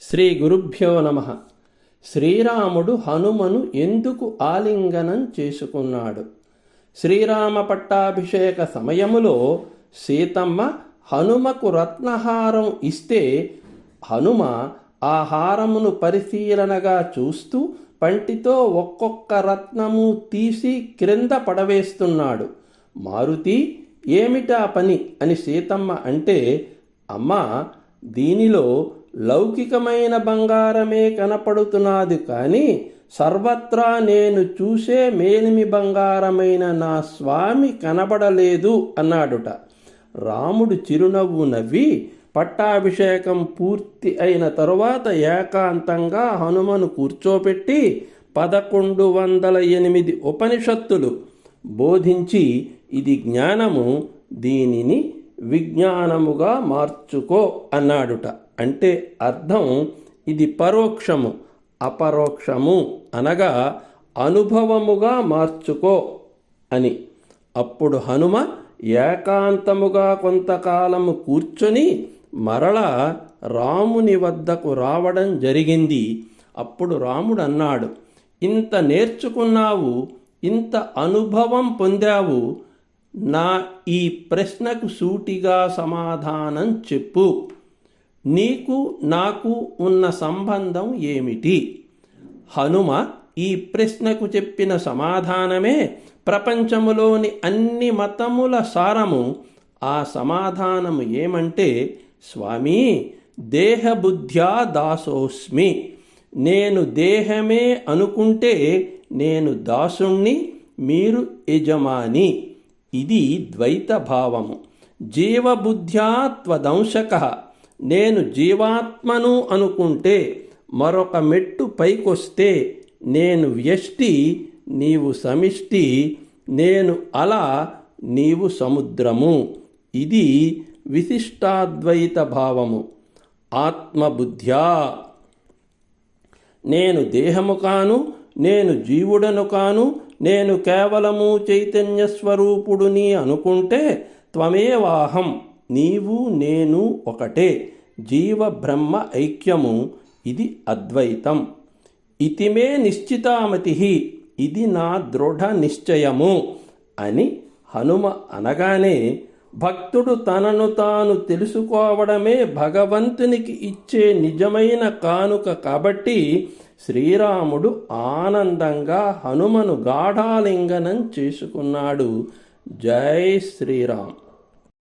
శ్రీ గురుభ్యో నమః. శ్రీరాముడు హనుమను ఎందుకు ఆలింగనం చేసుకున్నాడు? శ్రీరామ పట్టాభిషేక సమయములో సీతమ్మ హనుమకు రత్నహారం ఇస్తే హనుమ ఆ హారమును పరిశీలనగా చూస్తూ పంటితో ఒక్కొక్క రత్నము తీసి క్రింద పడవేస్తున్నాడు. మారుతి, ఏమిటా పని అని సీతమ్మ అంటే, అమ్మా, దీనిలో లౌకికమైన బంగారమే కనపడుతున్నది, కానీ సర్వత్రా నేను చూసే మేలిమి బంగారమైన నా స్వామి కనబడలేదు అన్నాడుట. రాముడు చిరునవ్వు నవ్వి పట్టాభిషేకం పూర్తి అయిన తరువాత ఏకాంతంగా హనుమను కూర్చోపెట్టి 1108 ఉపనిషత్తులు బోధించి, ఇది జ్ఞానము, దీనిని విజ్ఞానముగా మార్చుకో అన్నాడుట. అంటే అర్థం, ఇది పరోక్షము, అపరోక్షము అనగా అనుభవముగా మార్చుకో అని. అప్పుడు హనుమ ఏకాంతముగా కొంతకాలము కూర్చొని మరలా రాముని వద్దకు రావడం జరిగింది. అప్పుడు రాముడు అన్నాడు, ఇంత నేర్చుకున్నావు, ఇంత అనుభవం పొందావు, నా ఈ ప్రశ్నకు సూటిగా సమాధానం చెప్పు. నీకు నాకు ఉన్న సంబంధం ఏమిటి? హనుమ ఈ ప్రశ్నకు చెప్పిన సమాధానమే ప్రపంచములోని అన్ని మతముల సారము. ఆ సమాధానము ఏమంటే, స్వామీ, దేహబుద్ధ్యా దాసోస్మి. నేను దేహమే అనుకుంటే నేను దాసుణ్ణి, మీరు యజమాని. ఇది ద్వైత భావము. జీవబుద్ధ్యా త్వదంశకః. నేను జీవాత్మను అనుకుంటే మరొక మెట్టు పైకొస్తే నేను వ్యష్టి, నీవు సమిష్టి, నేను అల, నీవు సముద్రము. ఇది విశిష్టాద్వైత భావము. ఆత్మబుద్ధ్యా నేను దేహము కాను, నేను జీవుడను కాను, నేను కేవలము చైతన్య స్వరూపుడుని అనుకుంటే త్వమేవాహం, నీవు నేను ఒకటే, జీవ బ్రహ్మ ఐక్యము. ఇది అద్వైతం. ఇతిమే నిశ్చితామతి, ఇది నా దృఢ నిశ్చయము అని హనుమ అనగానే, భక్తుడు తనను తాను తెలుసుకోవడమే భగవంతునికి ఇచ్చే నిజమైన కానుక కాబట్టి శ్రీరాముడు ఆనందంగా హనుమను గాఢాలింగనం చేసుకున్నాడు. జై శ్రీరామ్.